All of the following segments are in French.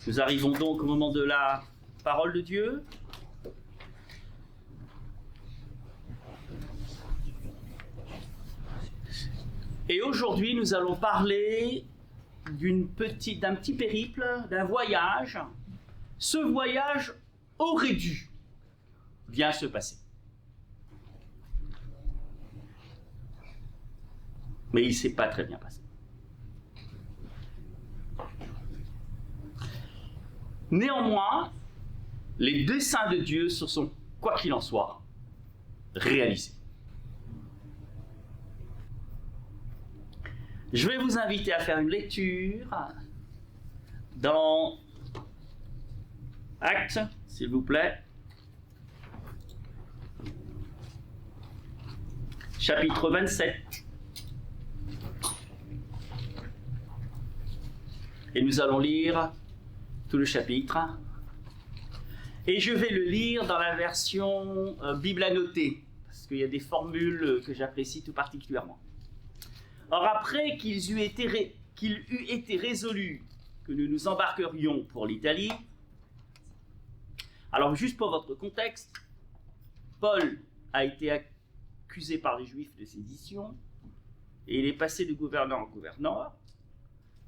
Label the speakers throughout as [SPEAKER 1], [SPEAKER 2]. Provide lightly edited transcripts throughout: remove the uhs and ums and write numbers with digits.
[SPEAKER 1] Nous arrivons donc au moment de la parole de Dieu. Et aujourd'hui, nous allons parler d'un petit périple, d'un voyage. Ce voyage aurait dû bien se passer. Mais il ne s'est pas très bien passé. Néanmoins, les desseins de Dieu se sont, quoi qu'il en soit, réalisés. Je vais vous inviter à faire une lecture dans Actes, s'il vous plaît. Chapitre 27. Et nous allons lire tout le chapitre. Et je vais le lire dans la version Bible annotée, parce qu'il y a des formules que j'apprécie tout particulièrement. Or, après qu'il eût été résolu que nous nous embarquerions pour l'Italie, alors juste pour votre contexte, Paul a été accusé par les Juifs de sédition, et il est passé de gouverneur en gouverneur,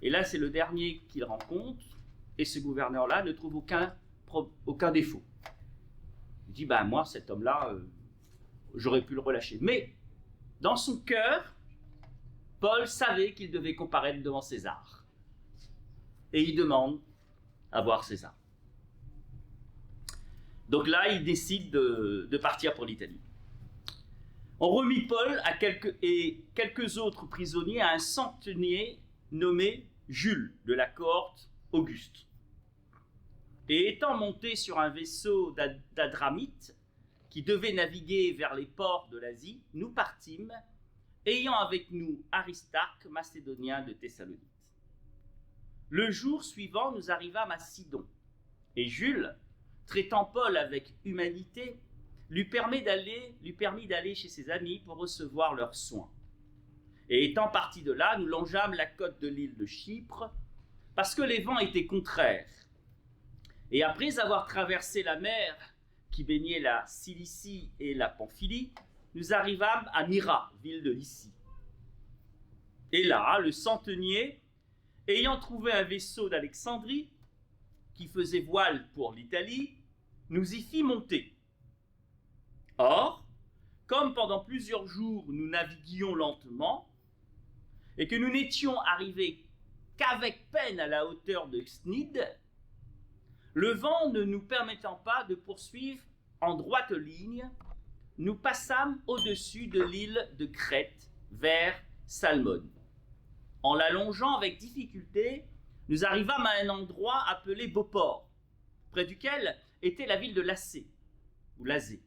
[SPEAKER 1] et là c'est le dernier qu'il rencontre, et ce gouverneur-là ne trouve aucun défaut. Il dit, moi cet homme-là, j'aurais pu le relâcher. Mais, dans son cœur, Paul savait qu'il devait comparaître devant César. Et il demande à voir César. Donc là, il décide de partir pour l'Italie. On remit Paul et quelques autres prisonniers à un centenier nommé Jules, de la cohorte Auguste. Et étant monté sur un vaisseau d'Adramite, qui devait naviguer vers les ports de l'Asie, nous partîmes, ayant avec nous Aristarque, macédonien de Thessalonique. Le jour suivant, nous arrivâmes à Sidon, et Jules, traitant Paul avec humanité, lui permit d'aller chez ses amis pour recevoir leurs soins. Et étant partis de là, nous longeâmes la côte de l'île de Chypre, parce que les vents étaient contraires. Et après avoir traversé la mer qui baignait la Cilicie et la Pamphylie, nous arrivâmes à Myra, ville de Lycie. Et là, le centenier, ayant trouvé un vaisseau d'Alexandrie qui faisait voile pour l'Italie, nous y fit monter. Or, comme pendant plusieurs jours nous naviguions lentement, et que nous n'étions arrivés qu'avec peine à la hauteur de Cnide, le vent ne nous permettant pas de poursuivre en droite ligne, nous passâmes au-dessus de l'île de Crète vers Salmone. En la longeant avec difficulté, nous arrivâmes à un endroit appelé Beauport, près duquel était la ville de Lacée, ou Lazée.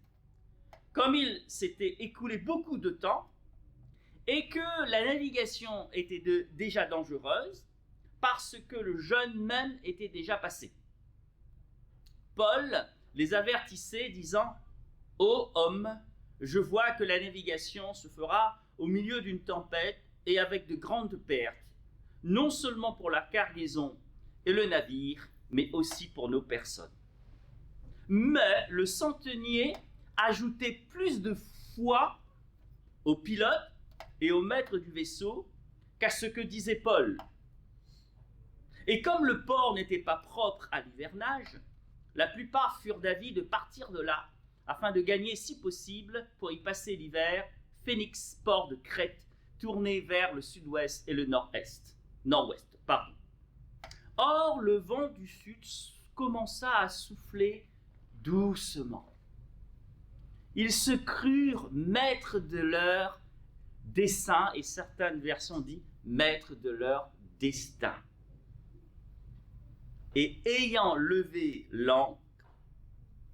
[SPEAKER 1] Comme il s'était écoulé beaucoup de temps, et que la navigation était déjà dangereuse, parce que le jeûne même était déjà passé. Paul les avertissait, disant « Ô homme, je vois que la navigation se fera au milieu d'une tempête et avec de grandes pertes, non seulement pour la cargaison et le navire, mais aussi pour nos personnes. » Mais le centenier ajoutait plus de foi au pilote et au maître du vaisseau qu'à ce que disait Paul. Et comme le port n'était pas propre à l'hivernage, la plupart furent d'avis de partir de là, afin de gagner, si possible, pour y passer l'hiver, Phénix, port de Crète, tourné vers le sud-ouest et le nord-ouest. Or, le vent du sud commença à souffler doucement. Ils se crurent maîtres de leur dessein, et certaines versions disent maîtres de leur destin. Et ayant levé l'ancre,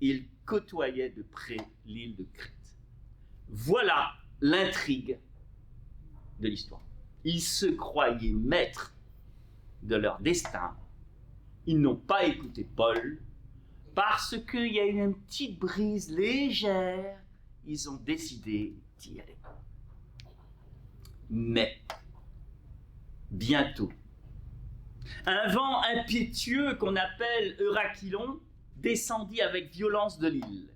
[SPEAKER 1] ils côtoyaient de près l'île de Crète. Voilà l'intrigue de l'histoire. Ils se croyaient maîtres de leur destin. Ils n'ont pas écouté Paul parce qu'il y a eu une petite brise légère. Ils ont décidé d'y aller. Mais bientôt, Un vent impétueux qu'on appelle Eurachylon descendit avec violence de l'île.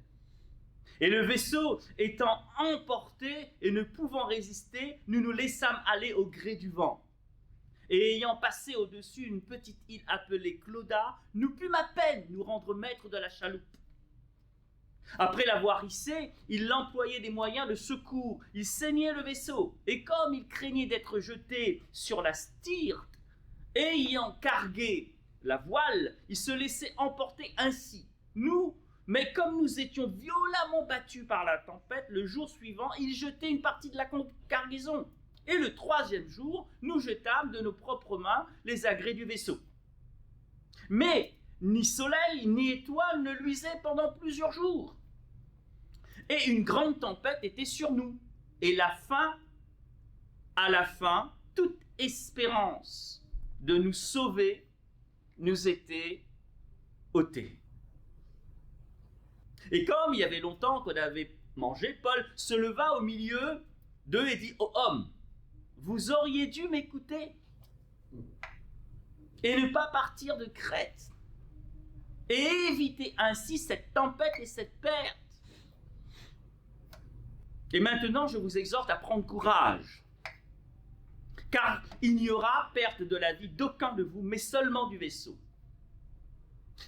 [SPEAKER 1] Et le vaisseau étant emporté et ne pouvant résister, nous nous laissâmes aller au gré du vent. Et ayant passé au-dessus une petite île appelée Clauda, nous pûmes à peine nous rendre maîtres de la chaloupe. Après l'avoir hissé, il employait des moyens de secours, il saignait le vaisseau, et comme il craignait d'être jeté sur la Styrte, ayant cargué la voile, il se laissait emporter ainsi. Nous, mais comme nous étions violemment battus par la tempête, le jour suivant, il jetait une partie de la cargaison. Et le troisième jour, nous jetâmes de nos propres mains les agrès du vaisseau. Mais ni soleil ni étoiles ne luisaient pendant plusieurs jours. Et une grande tempête était sur nous. Et à la fin, toute espérance de nous sauver nous était ôtée. Et comme il y avait longtemps qu'on avait mangé, Paul se leva au milieu d'eux et dit: « Ô hommes, vous auriez dû m'écouter et ne pas partir de Crète et éviter ainsi cette tempête et cette perte. Et maintenant, je vous exhorte à prendre courage, car il n'y aura perte de la vie d'aucun de vous, mais seulement du vaisseau.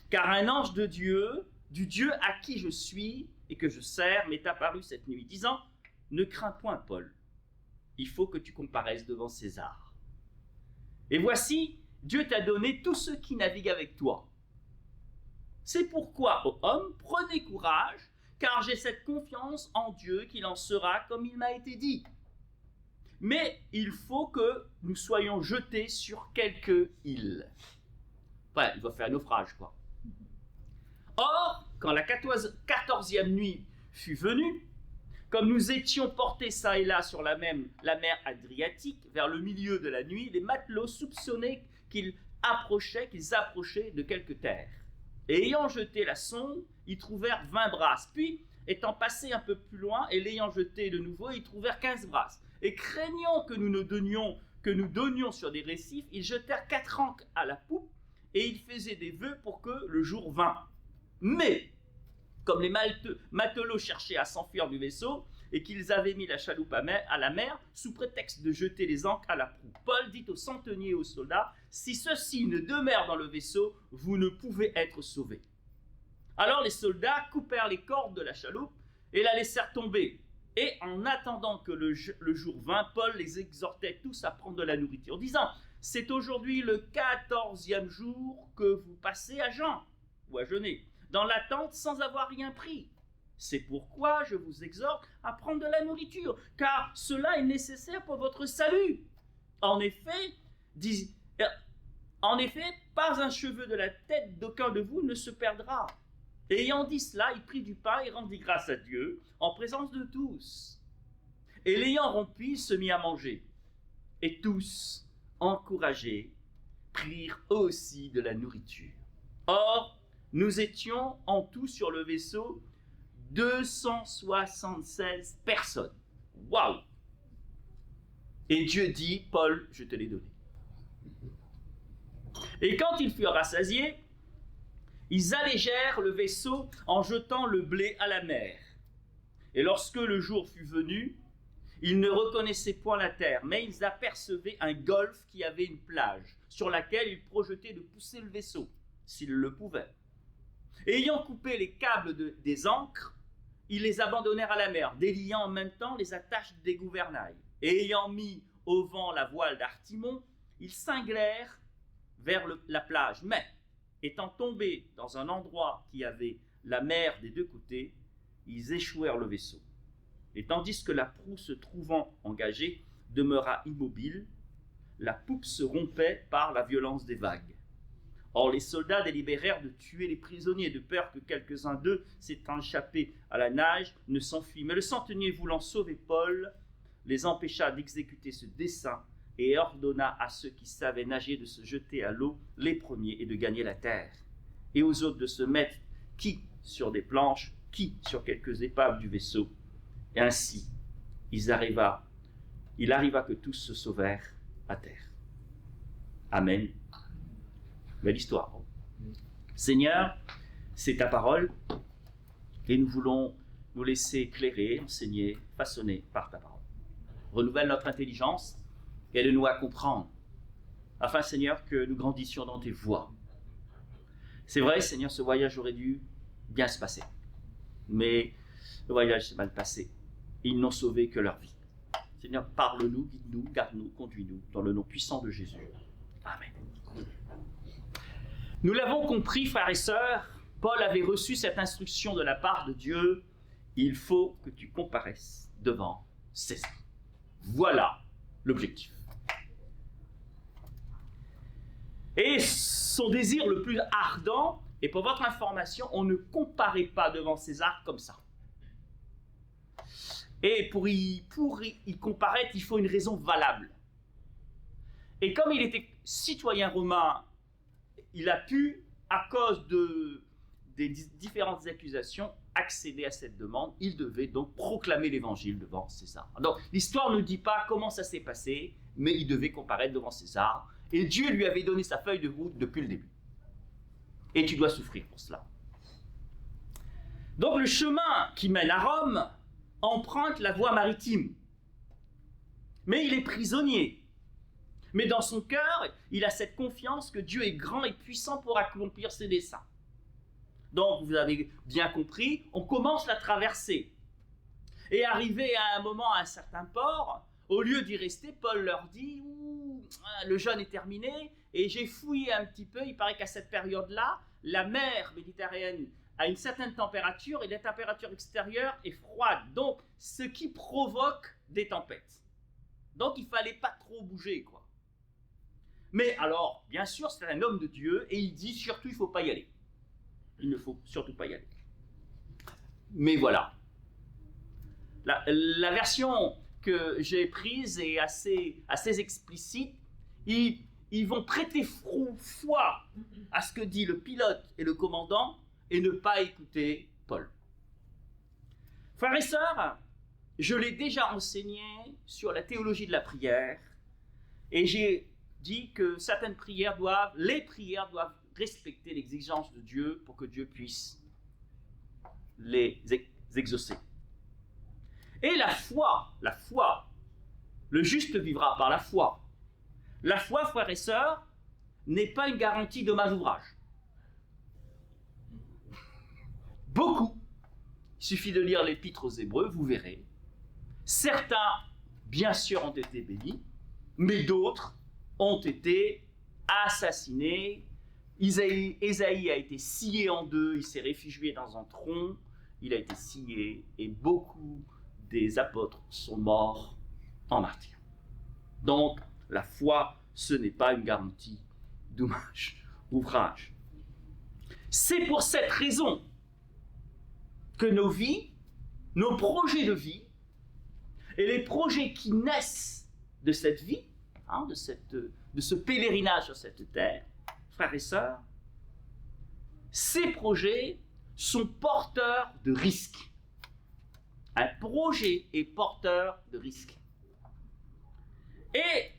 [SPEAKER 1] Car un ange de Dieu, du Dieu à qui je suis et que je sers, m'est apparu cette nuit, disant: ne crains point, Paul, il faut que tu comparaisses devant César. Et voici, Dieu t'a donné tous ceux qui naviguent avec toi. C'est pourquoi, ô homme, prenez courage, car j'ai cette confiance en Dieu qu'il en sera comme il m'a été dit. Mais il faut que nous soyons jetés sur quelque île. Ouais, il va faire naufrage, quoi. Or, quand la 14e nuit fut venue, comme nous étions portés çà et là sur la mer Adriatique, vers le milieu de la nuit, les matelots soupçonnaient qu'ils approchaient de quelque terre. Et ayant jeté la sonde, ils trouvèrent 20 brasses. Puis, étant passés un peu plus loin et l'ayant jeté de nouveau, ils trouvèrent 15 brasses. Et craignant que nous donnions sur des récifs, ils jetèrent 4 ancres à la poupe et ils faisaient des vœux pour que le jour vînt. Mais, comme les matelots cherchaient à s'enfuir du vaisseau et qu'ils avaient mis la chaloupe à la mer, sous prétexte de jeter les ancres à la proue, Paul dit aux centeniers et aux soldats: si ceux-ci ne demeurent dans le vaisseau, vous ne pouvez être sauvés. Alors les soldats coupèrent les cordes de la chaloupe et la laissèrent tomber. Et en attendant que le jour vint, Paul les exhortait tous à prendre de la nourriture, disant: c'est aujourd'hui le 14e jour que vous passez à jeun ou à jeûner, dans l'attente sans avoir rien pris. C'est pourquoi je vous exhorte à prendre de la nourriture, car cela est nécessaire pour votre salut. En effet, pas un cheveu de la tête d'aucun de vous ne se perdra. Et ayant dit cela, il prit du pain et rendit grâce à Dieu en présence de tous. Et l'ayant rompu, il se mit à manger. Et tous, encouragés, prirent aussi de la nourriture. Or, nous étions en tout sur le vaisseau 276 personnes. Waouh! Et Dieu dit: Paul, je te l'ai donné. Et quand ils furent rassasiés, ils allégèrent le vaisseau en jetant le blé à la mer. Et lorsque le jour fut venu, ils ne reconnaissaient point la terre, mais ils apercevaient un golfe qui avait une plage, sur laquelle ils projetaient de pousser le vaisseau, s'ils le pouvaient. Et ayant coupé les câbles des ancres, ils les abandonnèrent à la mer, déliant en même temps les attaches des gouvernails. Et ayant mis au vent la voile d'Artimon, ils cinglèrent vers la plage. Mais, étant tombés dans un endroit qui avait la mer des deux côtés, ils échouèrent le vaisseau. Et tandis que la proue, se trouvant engagée, demeura immobile, la poupe se rompait par la violence des vagues. Or les soldats délibérèrent de tuer les prisonniers, de peur que quelques-uns d'eux, s'étant échappés à la nage, ne s'enfuient. Mais le centenier, voulant sauver Paul, les empêcha d'exécuter ce dessein et ordonna à ceux qui savaient nager de se jeter à l'eau les premiers et de gagner la terre, et aux autres de se mettre qui sur des planches, qui sur quelques épaves du vaisseau. Et ainsi, il arriva que tous se sauvèrent à terre. Amen. Belle histoire. Seigneur, c'est ta parole et nous voulons nous laisser éclairer, enseigner, façonner par ta parole. Renouvelle notre intelligence et aide-nous à comprendre, afin, Seigneur, que nous grandissions dans tes voies. C'est vrai, Seigneur, ce voyage aurait dû bien se passer. Mais le voyage s'est mal passé. Ils n'ont sauvé que leur vie. Seigneur, parle-nous, guide-nous, garde-nous, conduis-nous, dans le nom puissant de Jésus. Amen. Nous l'avons compris, frères et sœurs, Paul avait reçu cette instruction de la part de Dieu. Il faut que tu comparaisses devant César. Voilà l'objectif. Et son désir le plus ardent, et pour votre information, on ne comparait pas devant César comme ça. Et pour y comparaître, il faut une raison valable. Et comme il était citoyen romain, il a pu, à cause des différentes accusations, accéder à cette demande. Il devait donc proclamer l'évangile devant César. Donc l'histoire ne dit pas comment ça s'est passé, mais il devait comparaître devant César. Et Dieu lui avait donné sa feuille de route depuis le début. Et tu dois souffrir pour cela. Donc le chemin qui mène à Rome emprunte la voie maritime. Mais il est prisonnier. Mais dans son cœur, il a cette confiance que Dieu est grand et puissant pour accomplir ses desseins. Donc, vous avez bien compris, on commence la traversée. Et arrivé à un moment, à un certain port, au lieu d'y rester, Paul leur dit « Le jeûne est terminé et j'ai fouillé un petit peu, il paraît qu'à cette période-là, la mer Méditerranée a une certaine température et la température extérieure est froide. Donc, ce qui provoque des tempêtes. Donc, il ne fallait pas trop bouger, quoi. Mais alors, bien sûr, c'est un homme de Dieu et il dit surtout, il ne faut pas y aller. Il ne faut surtout pas y aller. Mais voilà. La version que j'ai prise est assez explicite. Ils vont prêter foi à ce que dit le pilote et le commandant et ne pas écouter Paul. Frères et sœurs, je l'ai déjà enseigné sur la théologie de la prière et j'ai dit que certaines prières doivent respecter l'exigence de Dieu pour que Dieu puisse les exaucer. Et la foi, le juste vivra par la foi. La foi, frères et sœurs, n'est pas une garantie de mal ouvrage. Beaucoup, il suffit de lire l'épître aux Hébreux, vous verrez. Certains, bien sûr, ont été bénis, mais d'autres ont été assassinés. Ésaïe a été scié en deux, il s'est réfugié dans un tronc, il a été scié, et beaucoup des apôtres sont morts en martyr. Donc, la foi, ce n'est pas une garantie d'ouvrage. C'est pour cette raison que nos vies, nos projets de vie, et les projets qui naissent de cette vie, de ce pèlerinage sur cette terre, frères et sœurs, ces projets sont porteurs de risques. Un projet est porteur de risques. Et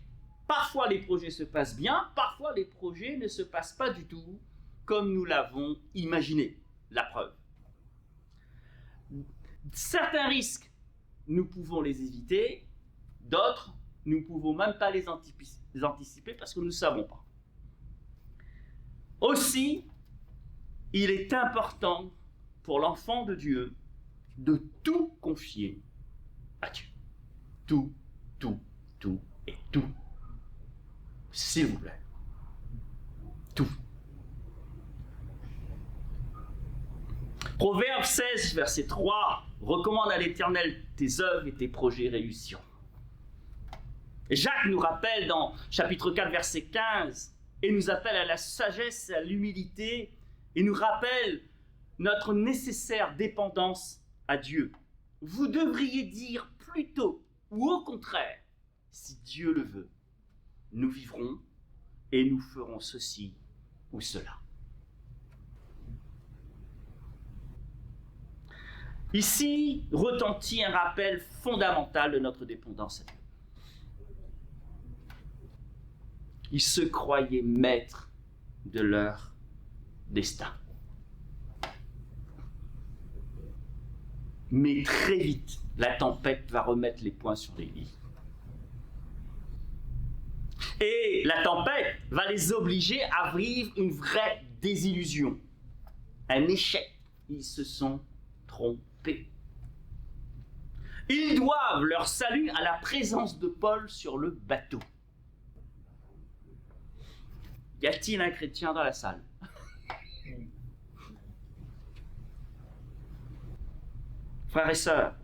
[SPEAKER 1] parfois les projets se passent bien, parfois les projets ne se passent pas du tout comme nous l'avons imaginé. La preuve. Certains risques, nous pouvons les éviter, d'autres, nous ne pouvons même pas les anticiper parce que nous ne savons pas. Aussi, il est important pour l'enfant de Dieu de tout confier à Dieu. Tout et tout. S'il vous plaît. Tout. Proverbe 16, verset 3, recommande à l'Éternel tes œuvres et tes projets réussiront. Et Jacques nous rappelle dans chapitre 4, verset 15, et nous appelle à la sagesse et à l'humilité, et nous rappelle notre nécessaire dépendance à Dieu. Vous devriez dire plutôt, ou au contraire, si Dieu le veut, nous vivrons et nous ferons ceci ou cela. Ici retentit un rappel fondamental de notre dépendance à Dieu. Il se croyait maître de leur destin. Mais très vite, la tempête va remettre les points sur les i. Et la tempête va les obliger à vivre une vraie désillusion, un échec. Ils se sont trompés. Ils doivent leur salut à la présence de Paul sur le bateau. Y a-t-il un chrétien dans la salle? Frères et sœurs,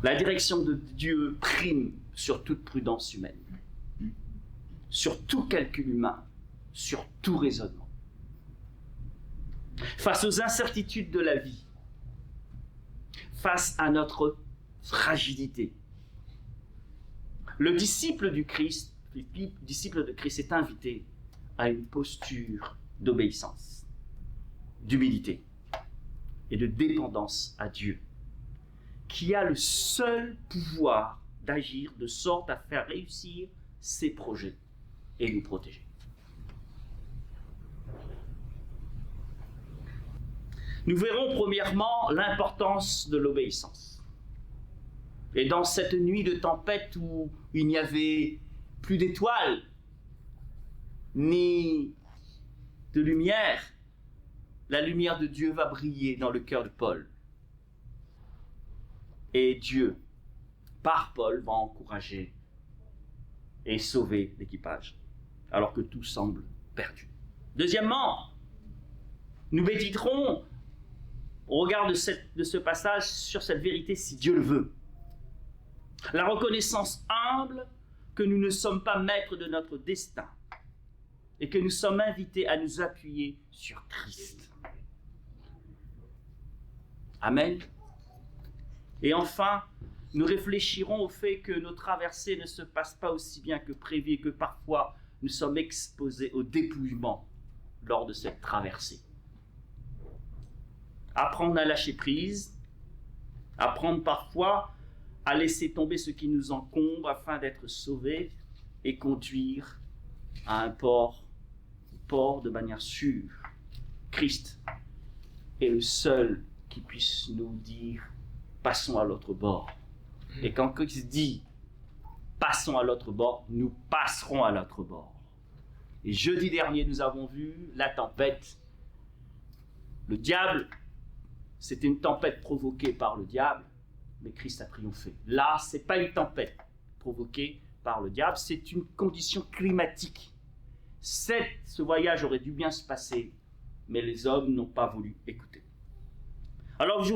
[SPEAKER 1] la direction de Dieu prime sur toute prudence humaine, sur tout calcul humain, sur tout raisonnement. Face aux incertitudes de la vie, face à notre fragilité, le disciple de Christ est invité à une posture d'obéissance, d'humilité et de dépendance à Dieu, qui a le seul pouvoir d'agir de sorte à faire réussir ses projets et nous protéger. Nous verrons premièrement l'importance de l'obéissance. Et dans cette nuit de tempête où il n'y avait plus d'étoiles, ni de lumière, la lumière de Dieu va briller dans le cœur de Paul. Et Dieu, par Paul, va encourager et sauver l'équipage, alors que tout semble perdu. Deuxièmement, nous méditerons au regard de ce passage sur cette vérité si Dieu le veut. La reconnaissance humble que nous ne sommes pas maîtres de notre destin et que nous sommes invités à nous appuyer sur Christ. Amen. Et enfin, nous réfléchirons au fait que nos traversées ne se passent pas aussi bien que prévu et que parfois nous sommes exposés au dépouillement lors de cette traversée. Apprendre à lâcher prise, apprendre parfois à laisser tomber ce qui nous encombre afin d'être sauvés et conduire à un port de manière sûre. Christ est le seul qui puisse nous dire « passons à l'autre bord ». Et quand Christ dit « passons à l'autre bord », nous passerons à l'autre bord. Et jeudi dernier, nous avons vu la tempête. Le diable, c'était une tempête provoquée par le diable, mais Christ a triomphé. Là, ce n'est pas une tempête provoquée par le diable, c'est une condition climatique. Ce voyage aurait dû bien se passer, mais les hommes n'ont pas voulu écouter. Alors je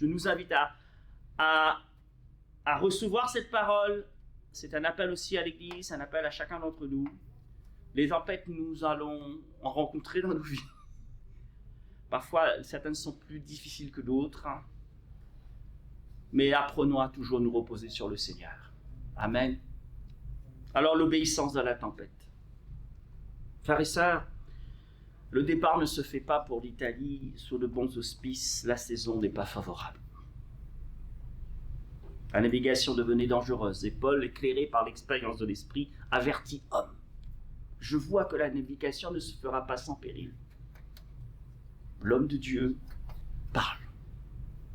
[SPEAKER 1] nous invite à recevoir cette parole. C'est un appel aussi à l'Église, un appel à chacun d'entre nous. Les tempêtes, nous allons en rencontrer dans nos vies. Parfois, certaines sont plus difficiles que d'autres. Mais apprenons à toujours nous reposer sur le Seigneur. Amen. Alors l'obéissance dans la tempête. Frères et sœurs, le départ ne se fait pas pour l'Italie sous de bons auspices, la saison n'est pas favorable. La navigation devenait dangereuse et Paul, éclairé par l'expérience de l'Esprit, avertit homme. Je vois que la navigation ne se fera pas sans péril. L'homme de Dieu parle.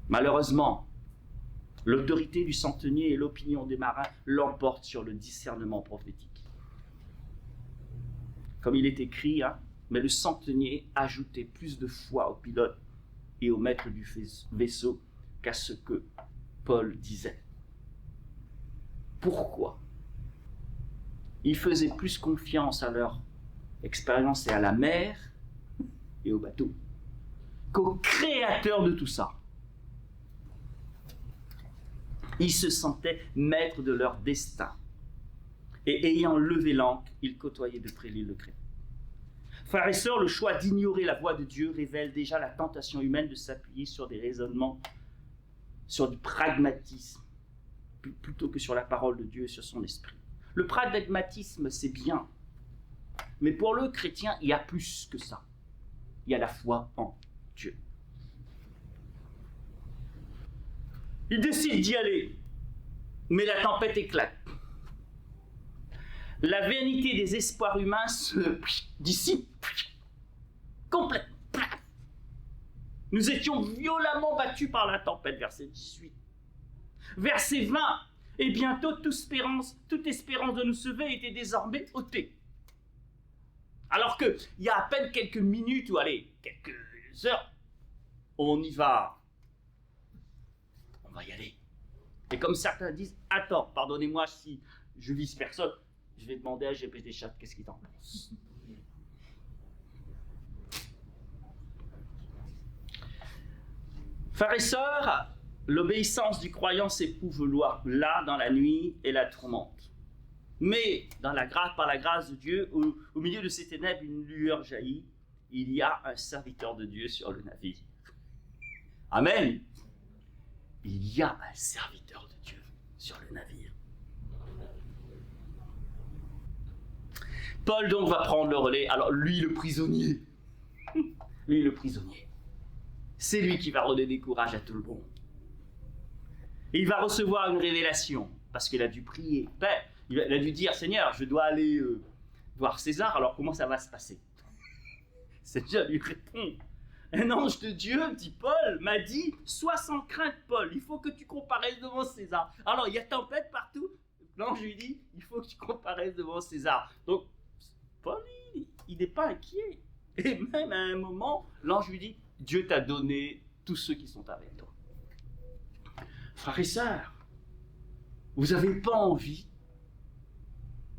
[SPEAKER 1] Malheureusement, l'autorité du centenier et l'opinion des marins l'emportent sur le discernement prophétique. Comme il est écrit, mais le centenier ajoutait plus de foi au pilote et au maître du vaisseau qu'à ce que Paul disait. Pourquoi? Ils faisaient plus confiance à leur expérience et à la mer et au bateau qu'au créateur de tout ça. Ils se sentaient maîtres de leur destin. Et ayant levé l'ancre, ils côtoyaient de près l'île de Crète. Frères et sœurs, le choix d'ignorer la voix de Dieu révèle déjà la tentation humaine de s'appuyer sur des raisonnements, sur du pragmatisme, plutôt que sur la parole de Dieu et sur son esprit. Le pragmatisme, c'est bien. Mais pour le chrétien, il y a plus que ça. Il y a la foi en Dieu. Il décide d'y aller, mais la tempête éclate. la vanité des espoirs humains se dissipe complètement. Nous étions violemment battus par la tempête, verset 18. Verset 20, et bientôt toute espérance de nous sauver était désormais ôtée. Alors qu'il y a à peine quelques minutes, ou allez, quelques heures, on y va. On va y aller. Et comme certains disent, attends, pardonnez-moi si je vise personne, je vais demander à GPT Chat, qu'est-ce qu'il t'en pense? Frères et sœurs, l'obéissance du croyant s'éprouve là dans la nuit et la tourmente. Mais par la grâce de Dieu, au milieu de ces ténèbres, une lueur jaillit. Il y a un serviteur de Dieu sur le navire. Amen. Il y a un serviteur de Dieu sur le navire. Paul donc va prendre le relais. Alors lui le prisonnier. C'est lui qui va redonner courage à tout le monde. Et il va recevoir une révélation parce qu'il a dû prier. Il a dû dire, Seigneur, je dois aller voir César, alors comment ça va se passer? Seigneur lui répond, un ange de Dieu, dit Paul, m'a dit, sois sans crainte, Paul, il faut que tu comparaisses devant César. Alors, il y a tempête partout. L'ange lui dit, il faut que tu comparaisses devant César. Donc, Paul, il n'est pas inquiet. Et même à un moment, l'ange lui dit, Dieu t'a donné tous ceux qui sont avec toi. Frères et sœurs, vous n'avez pas envie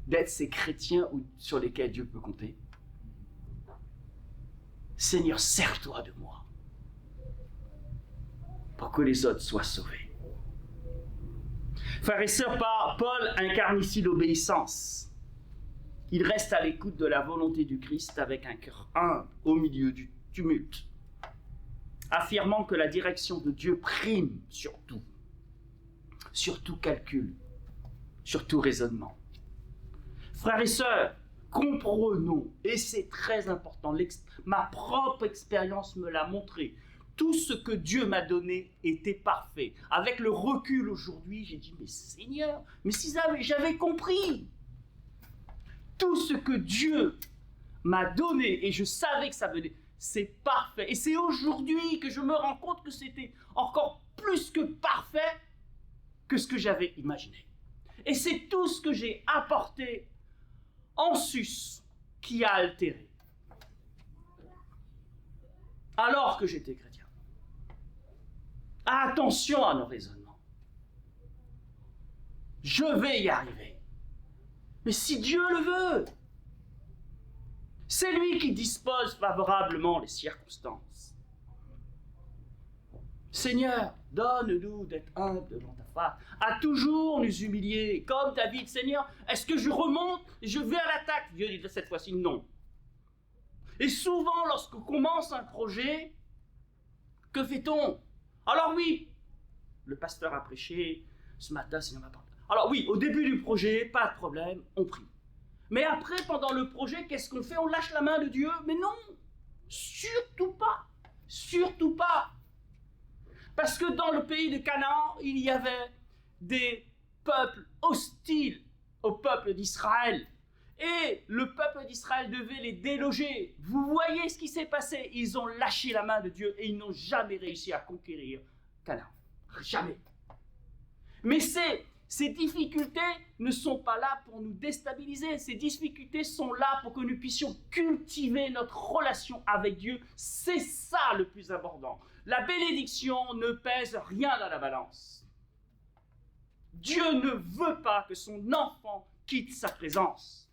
[SPEAKER 1] d'être ces chrétiens sur lesquels Dieu peut compter? Seigneur, sers-toi de moi pour que les autres soient sauvés. Frères et sœurs, Paul incarne ici l'obéissance. Il reste à l'écoute de la volonté du Christ avec un cœur humble au milieu du tumulte, affirmant que la direction de Dieu prime sur tout calcul, sur tout raisonnement. Frères et sœurs, comprenons, et c'est très important, ma propre expérience me l'a montré, tout ce que Dieu m'a donné était parfait. Avec le recul aujourd'hui, j'ai dit, mais Seigneur, mais si j'avais compris tout ce que Dieu m'a donné, et je savais que ça venait, c'est parfait. Et c'est aujourd'hui que je me rends compte que c'était encore plus que parfait que ce que j'avais imaginé. Et c'est tout ce que j'ai apporté en sus qui a altéré. Alors que j'étais chrétien. Attention à nos raisonnements. Je vais y arriver. Mais si Dieu le veut, c'est lui qui dispose favorablement les circonstances. Seigneur, donne-nous d'être humbles devant ta face, à toujours nous humilier, comme David. Seigneur, est-ce que je remonte et je vais à l'attaque? Dieu dit cette fois-ci non. Et souvent, lorsqu'on commence un projet, que fait-on? Alors oui, le pasteur a prêché ce matin, Seigneur m'a parlé. Alors oui, au début du projet, pas de problème, on prie. Mais après, pendant le projet, qu'est-ce qu'on fait? On lâche la main de Dieu? Mais non, surtout pas, surtout pas. Parce que dans le pays de Canaan, il y avait des peuples hostiles au peuple d'Israël. Et le peuple d'Israël devait les déloger. Vous voyez ce qui s'est passé? Ils ont lâché la main de Dieu et ils n'ont jamais réussi à conquérir Canaan. Jamais. Mais ces difficultés ne sont pas là pour nous déstabiliser. Ces difficultés sont là pour que nous puissions cultiver notre relation avec Dieu. C'est ça le plus important. La bénédiction ne pèse rien dans la balance. Dieu ne veut pas que son enfant quitte sa présence.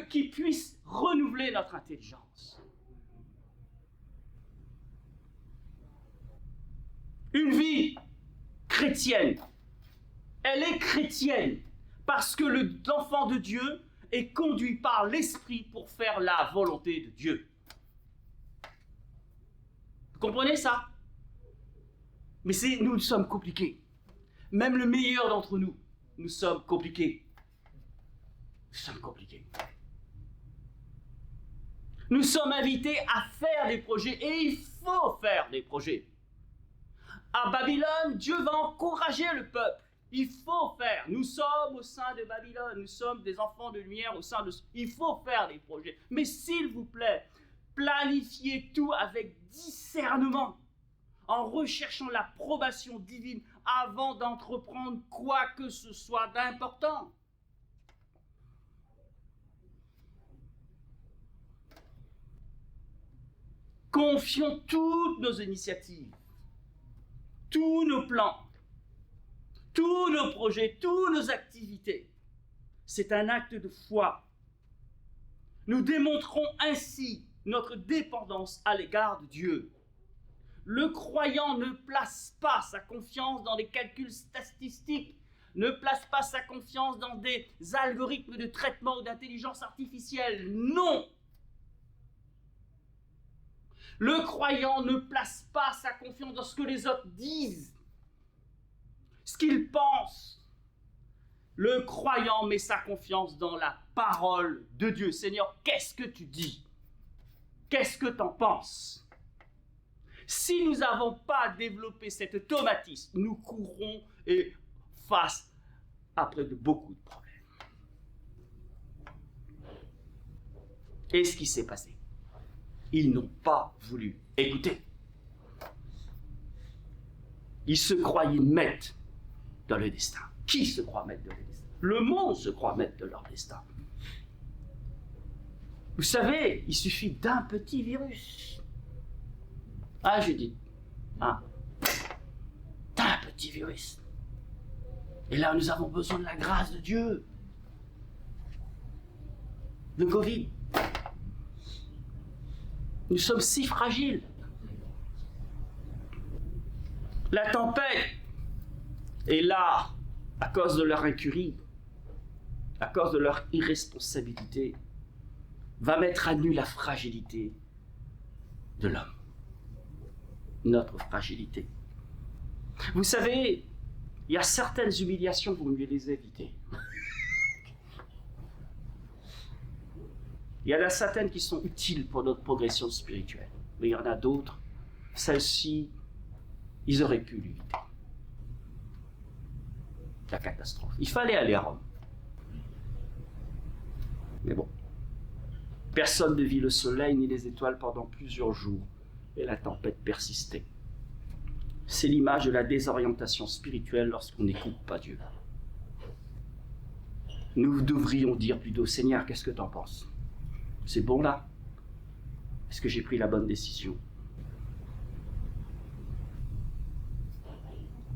[SPEAKER 1] Qu'il puisse renouveler notre intelligence. Une vie chrétienne, elle est chrétienne parce que l'enfant de Dieu est conduit par l'Esprit pour faire la volonté de Dieu. Vous comprenez ça? Mais nous sommes compliqués. Même le meilleur d'entre nous, nous sommes compliqués. Nous sommes compliqués. Nous sommes invités à faire des projets et il faut faire des projets. À Babylone, Dieu va encourager le peuple. Il faut faire. Nous sommes au sein de Babylone. Nous sommes des enfants de lumière au sein de... Il faut faire des projets. Mais s'il vous plaît, planifiez tout avec discernement, en recherchant l'approbation divine avant d'entreprendre quoi que ce soit d'important. Confions toutes nos initiatives, tous nos plans, tous nos projets, toutes nos activités. C'est un acte de foi. Nous démontrons ainsi notre dépendance à l'égard de Dieu. Le croyant ne place pas sa confiance dans des calculs statistiques, ne place pas sa confiance dans des algorithmes de traitement ou d'intelligence artificielle. Non! Le croyant ne place pas sa confiance dans ce que les autres disent, ce qu'ils pensent. Le croyant met sa confiance dans la parole de Dieu. Seigneur, qu'est-ce que tu dis? Qu'est-ce que tu en penses? Si nous n'avons pas développé cet automatisme, nous courrons et face après de beaucoup de problèmes. Et ce qui s'est passé? Ils n'ont pas voulu écouter. Ils se croyaient maîtres dans le destin. Qui se croit maître de leur destin? Le monde se croit maître de leur destin. Vous savez, il suffit d'un petit virus. Ah, Judith, d'un petit virus. Et là, nous avons besoin de la grâce de Dieu. Le Covid. Nous sommes si fragiles. La tempête est là à cause de leur incurie, à cause de leur irresponsabilité, va mettre à nu la fragilité de l'homme. Notre fragilité. Vous savez, il y a certaines humiliations, vous mieux les éviter. Il y en a certaines qui sont utiles pour notre progression spirituelle, mais il y en a d'autres, celles-ci, ils auraient pu l'éviter. La catastrophe. Il fallait aller à Rome. Mais bon, personne ne vit le soleil ni les étoiles pendant plusieurs jours, et la tempête persistait. C'est l'image de la désorientation spirituelle lorsqu'on n'écoute pas Dieu. Nous devrions dire plutôt, Seigneur, qu'est-ce que tu en penses? C'est bon là? Est-ce que j'ai pris la bonne décision?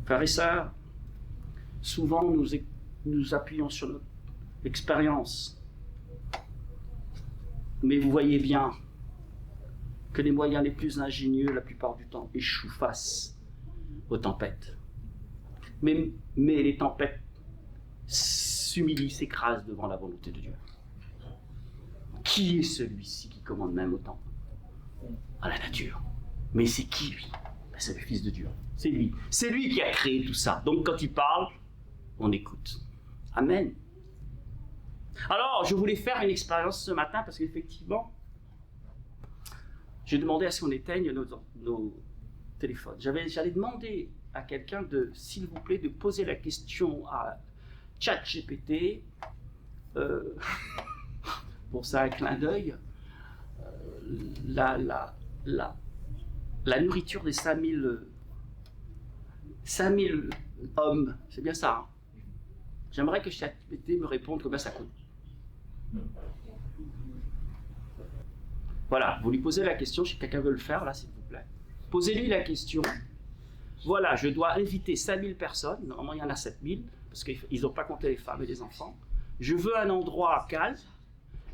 [SPEAKER 1] Frères et sœurs, souvent nous appuyons sur notre expérience. Mais vous voyez bien que les moyens les plus ingénieux, la plupart du temps, échouent face aux tempêtes. Mais les tempêtes s'humilient, s'écrasent devant la volonté de Dieu. Qui est celui-ci qui commande même autant à la nature? Mais c'est qui lui? C'est le Fils de Dieu. C'est lui. C'est lui qui a créé tout ça. Donc quand il parle, on écoute. Amen. Alors, je voulais faire une expérience ce matin parce qu'effectivement, j'ai demandé à ce qu'on éteigne nos téléphones. J'allais demander à quelqu'un s'il vous plaît, de poser la question à ChatGPT. Pour ça, un clin d'œil. La nourriture des 5000 hommes, c'est bien ça. Hein? J'aimerais que ChatGPT me réponde combien ça coûte. Voilà, vous lui posez la question, si quelqu'un veut le faire, là, s'il vous plaît. Posez-lui la question. Voilà, je dois inviter 5000 personnes, normalement il y en a 7000, parce qu'ils n'ont pas compté les femmes et les enfants. Je veux un endroit calme,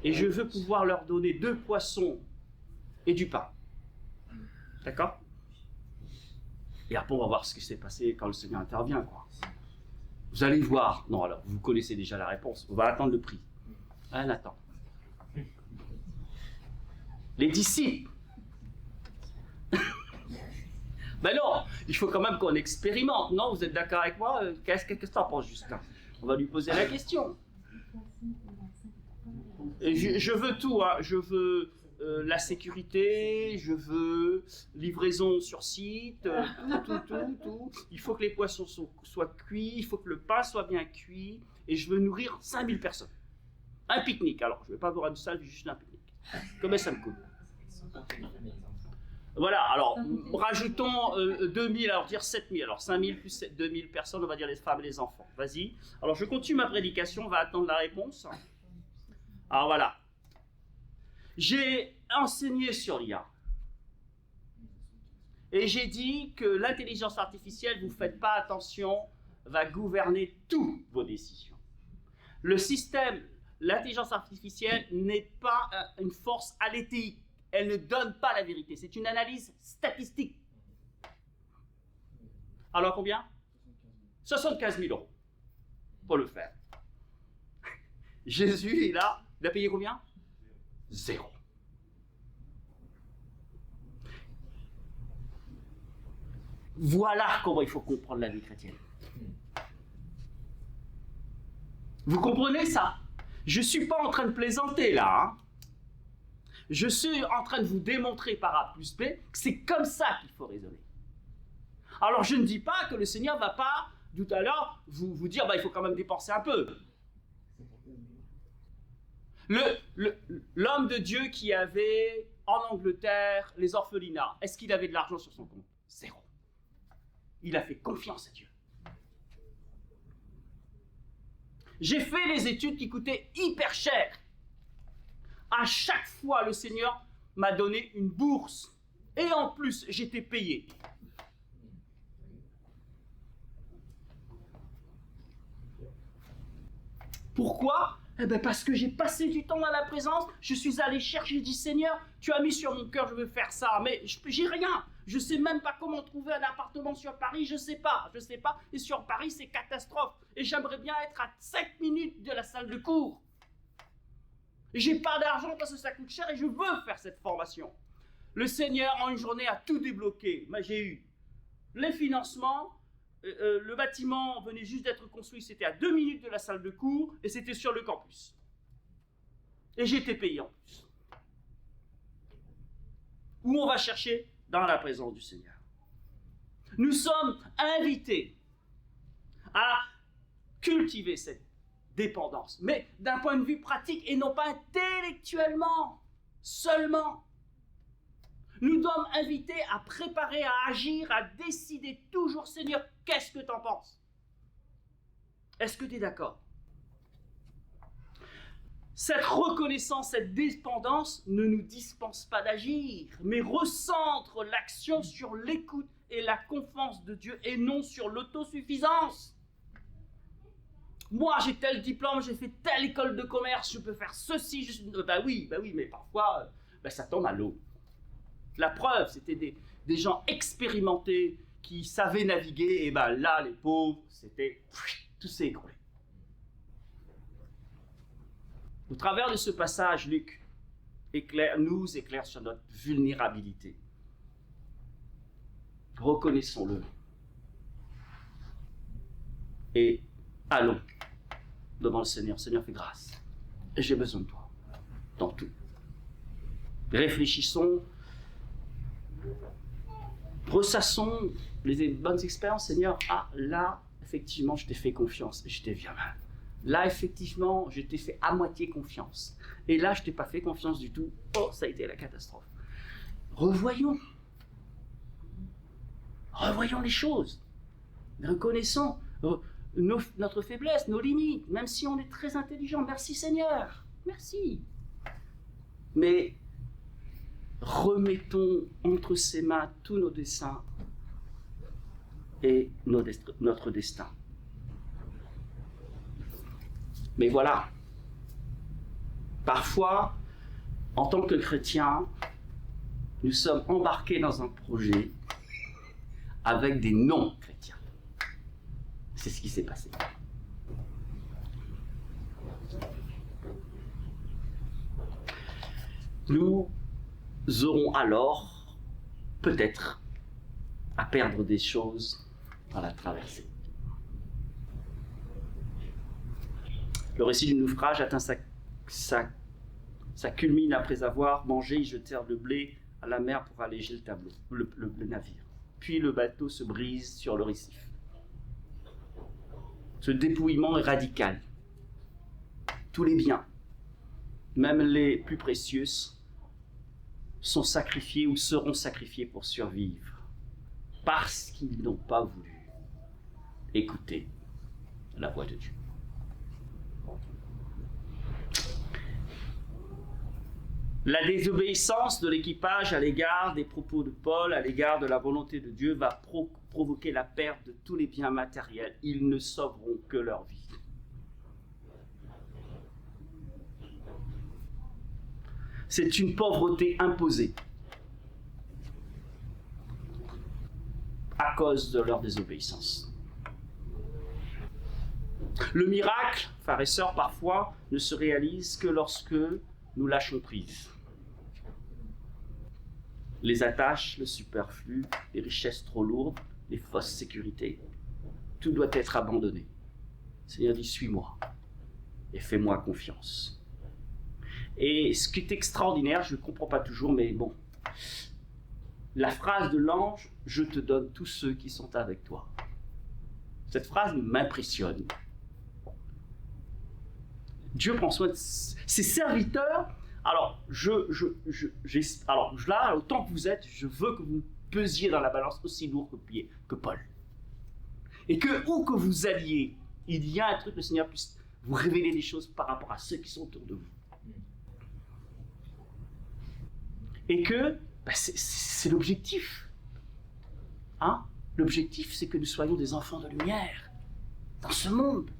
[SPEAKER 1] et je veux pouvoir leur donner 2 poissons et du pain. D'accord? Et après, on va voir ce qui s'est passé quand le Seigneur intervient, quoi. Vous allez voir. Non, alors, vous connaissez déjà la réponse. On va attendre le prix. On attend. Les disciples. Ben non, il faut quand même qu'on expérimente. Non, vous êtes d'accord avec moi? Qu'est-ce que tu en penses, Justin? On va lui poser la question. Et je veux tout, hein. Je veux la sécurité, je veux livraison sur site, tout. Il faut que les poissons soient cuits, il faut que le pain soit bien cuit, et je veux nourrir 5000 personnes. Un pique-nique, alors je ne vais pas avoir une salle, juste un pique-nique. Combien ça me coûte? Voilà, alors rajoutons 2000, alors dire 7000, alors 5000 plus 2000 personnes, on va dire les femmes et les enfants. Vas-y. Alors je continue ma prédication, on va attendre la réponse. Alors voilà. J'ai enseigné sur l'IA. Et j'ai dit que l'intelligence artificielle, vous ne faites pas attention, va gouverner toutes vos décisions. Le système, l'intelligence artificielle n'est pas une force aléthique. Elle ne donne pas la vérité. C'est une analyse statistique. Alors combien? 75 000 euros pour le faire. Jésus, il a payé combien? 0. Voilà comment il faut comprendre la vie chrétienne. Vous comprenez ça? Je ne suis pas en train de plaisanter là. Hein. Je suis en train de vous démontrer par A plus B que c'est comme ça qu'il faut raisonner. Alors je ne dis pas que le Seigneur ne va pas, tout à l'heure, vous dire il faut quand même dépenser un peu. L'homme de Dieu qui avait en Angleterre les orphelinats, est-ce qu'il avait de l'argent sur son compte? 0. Il a fait confiance à Dieu. J'ai fait les études qui coûtaient hyper cher. À chaque fois, le Seigneur m'a donné une bourse. Et en plus, j'étais payé. Pourquoi? Parce que j'ai passé du temps dans la présence. Je suis allé chercher, j'ai dit, Seigneur, tu as mis sur mon cœur, je veux faire ça. Mais j'ai rien. Je ne sais même pas comment trouver un appartement sur Paris. Je ne sais pas. Et sur Paris, c'est catastrophe. Et j'aimerais bien être à 5 minutes de la salle de cours. J'ai pas d'argent parce que ça coûte cher et je veux faire cette formation. Le Seigneur, en une journée, a tout débloqué. J'ai eu les financements, le bâtiment venait juste d'être construit, c'était à 2 minutes de la salle de cours et c'était sur le campus. Et j'étais payé en plus. Où on va chercher? Dans la présence du Seigneur. Nous sommes invités à cultiver cette dépendance, mais d'un point de vue pratique et non pas intellectuellement seulement. Nous sommes invités à préparer, à agir, à décider toujours, Seigneur, qu'est-ce que tu en penses? Est-ce que tu es d'accord? Cette reconnaissance, cette dépendance ne nous dispense pas d'agir, mais recentre l'action sur l'écoute et la confiance de Dieu et non sur l'autosuffisance. Moi, j'ai tel diplôme, j'ai fait telle école de commerce, je peux faire ceci, oui, mais parfois, ça tombe à l'eau. La preuve, c'était des gens expérimentés qui savaient naviguer, et là, les pauvres, tout s'est écroulé. Au travers de ce passage, Luc nous éclaire sur notre vulnérabilité. Reconnaissons-le. Et allons devant le Seigneur. Seigneur, fais grâce. Et j'ai besoin de toi, dans tout. Réfléchissons, ressassons les bonnes expériences, Seigneur. Ah, là, effectivement, je t'ai fait confiance et je t'ai bien mal. Là, effectivement, je t'ai fait à moitié confiance. Et là, je t'ai pas fait confiance du tout. Oh, ça a été la catastrophe. Revoyons les choses. Reconnaissons notre faiblesse, nos limites, même si on est très intelligent. Merci Seigneur, merci. Mais remettons entre ses mains tous nos desseins et notre destin. Mais voilà, parfois, en tant que chrétiens, nous sommes embarqués dans un projet avec des non-chrétiens. C'est ce qui s'est passé. Nous aurons alors, peut-être, à perdre des choses dans la traversée. Le récit du naufrage atteint Ça culmine après avoir mangé, ils jetèrent le blé à la mer pour alléger le tableau, le navire. Puis le bateau se brise sur le récif. Ce dépouillement est radical. Tous les biens, même les plus précieux, sont sacrifiés ou seront sacrifiés pour survivre, parce qu'ils n'ont pas voulu écouter la voix de Dieu. La désobéissance de l'équipage à l'égard des propos de Paul, à l'égard de la volonté de Dieu, va provoquer la perte de tous les biens matériels. Ils ne sauveront que leur vie. C'est une pauvreté imposée à cause de leur désobéissance. Le miracle, frères et sœurs, parfois ne se réalise que lorsque nous lâchons prise. Les attaches, le superflu, les richesses trop lourdes, les fausses sécurités, tout doit être abandonné. Le Seigneur dit, suis-moi et fais-moi confiance. Et ce qui est extraordinaire, je ne comprends pas toujours, mais bon, la phrase de l'ange, je te donne tous ceux qui sont avec toi. Cette phrase m'impressionne. Dieu prend soin de ses serviteurs. Alors, alors là, autant que vous êtes, je veux que vous pesiez dans la balance aussi lourd que Paul. Et que, où que vous alliez, il y a un truc, le Seigneur puisse vous révéler des choses par rapport à ceux qui sont autour de vous. Et que, c'est l'objectif. Hein? L'objectif, c'est que nous soyons des enfants de lumière dans ce monde.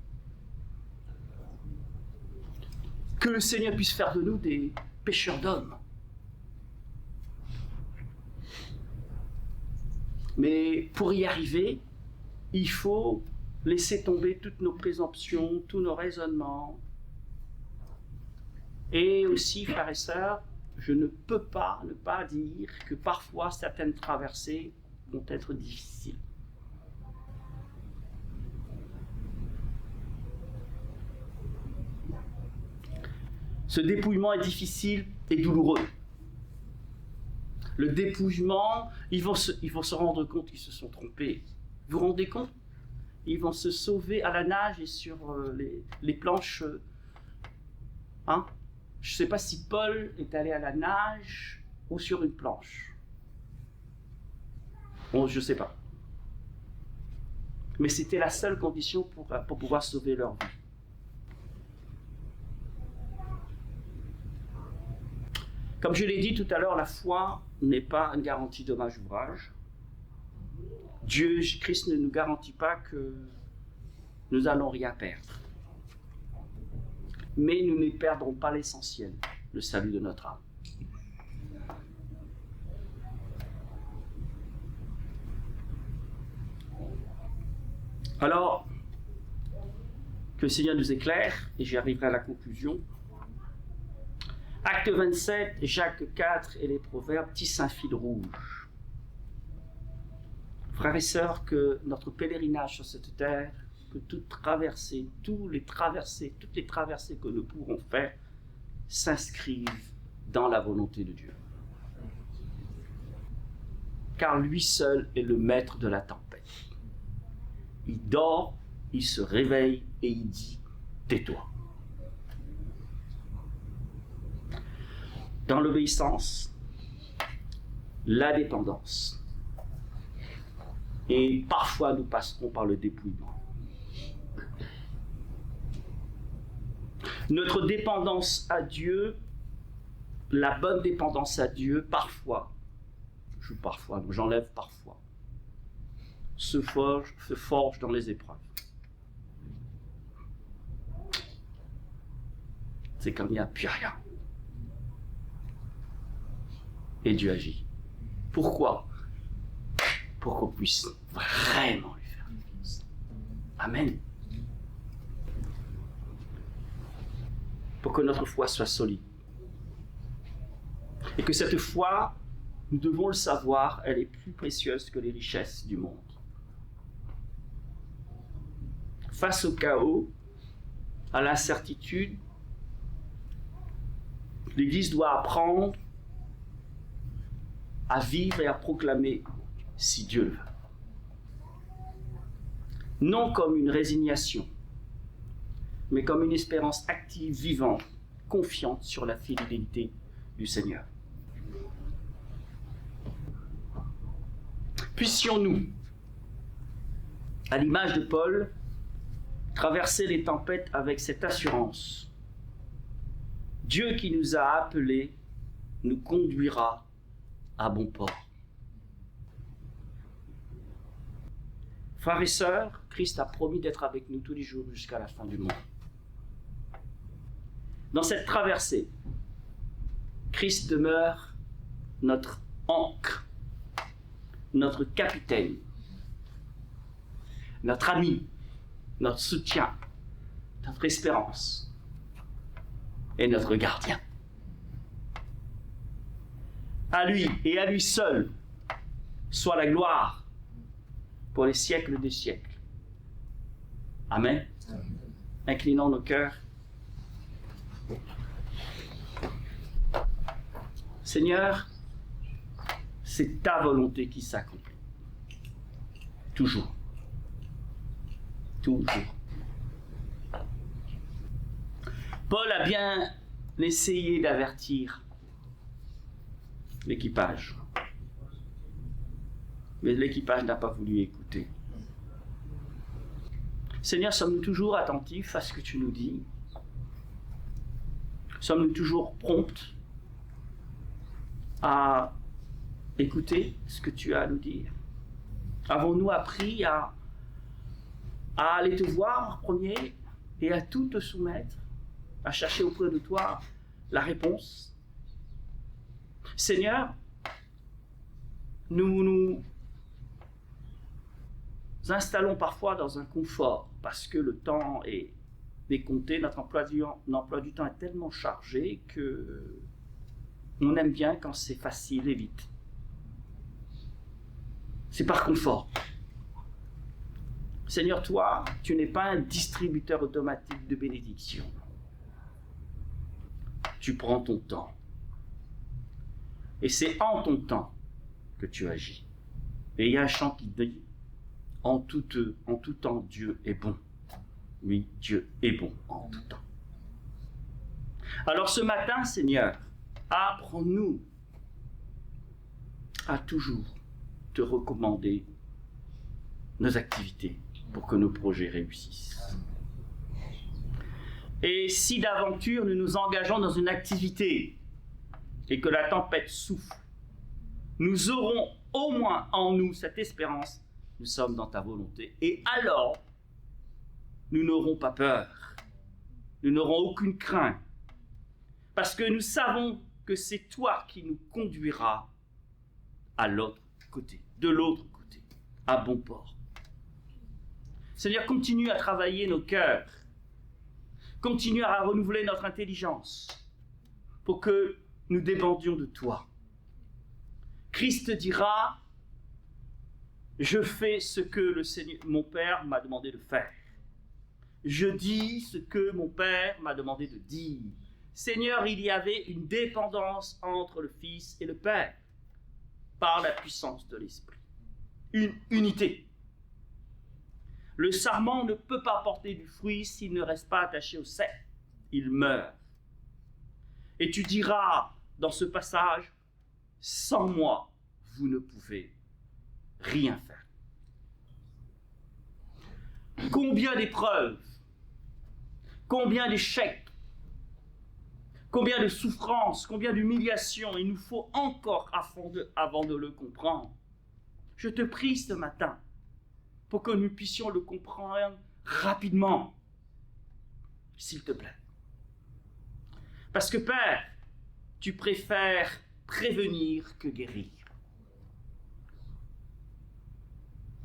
[SPEAKER 1] Que le Seigneur puisse faire de nous des pêcheurs d'hommes. Mais pour y arriver, il faut laisser tomber toutes nos présomptions, tous nos raisonnements. Et aussi, frères et sœurs, je ne peux pas ne pas dire que parfois certaines traversées vont être difficiles. Ce dépouillement est difficile et douloureux. Le dépouillement, ils vont se rendre compte qu'ils se sont trompés. Vous vous rendez compte? Ils vont se sauver à la nage et sur les planches. Hein? Je ne sais pas si Paul est allé à la nage ou sur une planche. Bon, je ne sais pas. Mais c'était la seule condition pour pouvoir sauver leur vie. Comme je l'ai dit tout à l'heure, la foi n'est pas une garantie dommage-ouvrage. Dieu, Christ ne nous garantit pas que nous allons rien perdre. Mais nous ne perdrons pas l'essentiel, le salut de notre âme. Alors, que le Seigneur nous éclaire, et j'y arriverai à la conclusion. Acte 27, Jacques 4 et les Proverbes tissent un fil rouge. Frères et sœurs, que notre pèlerinage sur cette terre, que toutes les traversées que nous pourrons faire s'inscrivent dans la volonté de Dieu. Car lui seul est le maître de la tempête. Il dort, il se réveille et il dit « tais-toi ». Dans l'obéissance, la dépendance. Et parfois, nous passerons par le dépouillement. Notre dépendance à Dieu, la bonne dépendance à Dieu, j'enlève parfois, se forge dans les épreuves. C'est quand il n'y a plus rien. Et Dieu agit. Pourquoi? Pour qu'on puisse vraiment lui faire confiance. Amen. Pour que notre foi soit solide. Et que cette foi, nous devons le savoir, elle est plus précieuse que les richesses du monde. Face au chaos, à l'incertitude, L'Église doit apprendre à vivre et à proclamer si Dieu le veut. Non comme une résignation, mais comme une espérance active, vivante, confiante sur la fidélité du Seigneur. Puissions-nous, à l'image de Paul, traverser les tempêtes avec cette assurance. Dieu qui nous a appelés nous conduira à bon port. Frères et sœurs, Christ a promis d'être avec nous tous les jours jusqu'à la fin du monde. Dans cette traversée, Christ demeure notre ancre, notre capitaine, notre ami, notre soutien, notre espérance et notre gardien. À lui et à lui seul soit la gloire pour les siècles des siècles. Amen. Inclinons nos cœurs. Seigneur, c'est ta volonté qui s'accomplit. Toujours. Toujours. Paul a bien essayé d'avertir l'équipage. Mais l'équipage n'a pas voulu écouter. Seigneur, sommes-nous toujours attentifs à ce que tu nous dis? Sommes-nous toujours prompts à écouter ce que tu as à nous dire? Avons-nous appris à aller te voir en premier et à tout te soumettre, à chercher auprès de toi la réponse? Seigneur, nous installons parfois dans un confort parce que le temps est décompté, notre emploi du temps est tellement chargé que on aime bien quand c'est facile et vite. C'est par confort. Seigneur, toi, tu n'es pas un distributeur automatique de bénédictions. Tu prends ton temps. Et c'est en ton temps que tu agis. Et il y a un chant qui dit, en tout temps, Dieu est bon. Oui, Dieu est bon en tout temps. Alors ce matin, Seigneur, apprends-nous à toujours te recommander nos activités pour que nos projets réussissent. Et si d'aventure nous nous engageons dans une activité et que la tempête souffle, nous aurons au moins en nous cette espérance, nous sommes dans ta volonté. Et alors, nous n'aurons pas peur, nous n'aurons aucune crainte, parce que nous savons que c'est toi qui nous conduiras à l'autre côté, de l'autre côté, à bon port. Seigneur, continue à travailler nos cœurs, continue à renouveler notre intelligence pour que nous dépendions de toi. Christ dira, je fais ce que le Seigneur, mon Père m'a demandé de faire. Je dis ce que mon Père m'a demandé de dire. Seigneur, il y avait une dépendance entre le Fils et le Père par la puissance de l'Esprit. Une unité. Le sarment ne peut pas porter du fruit s'il ne reste pas attaché au cep. Il meurt. Et tu diras dans ce passage, sans moi, vous ne pouvez rien faire. Combien d'épreuves, combien d'échecs, combien de souffrances, combien d'humiliations il nous faut encore avant de le comprendre. Je te prie ce matin pour que nous puissions le comprendre rapidement, s'il te plaît. Parce que Père, tu préfères prévenir que guérir.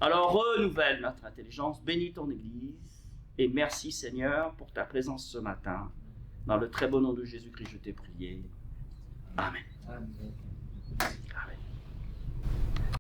[SPEAKER 1] Alors renouvelle notre intelligence, bénis ton Église, et merci Seigneur pour ta présence ce matin. Dans le très beau nom de Jésus-Christ, je t'ai prié. Amen. Amen.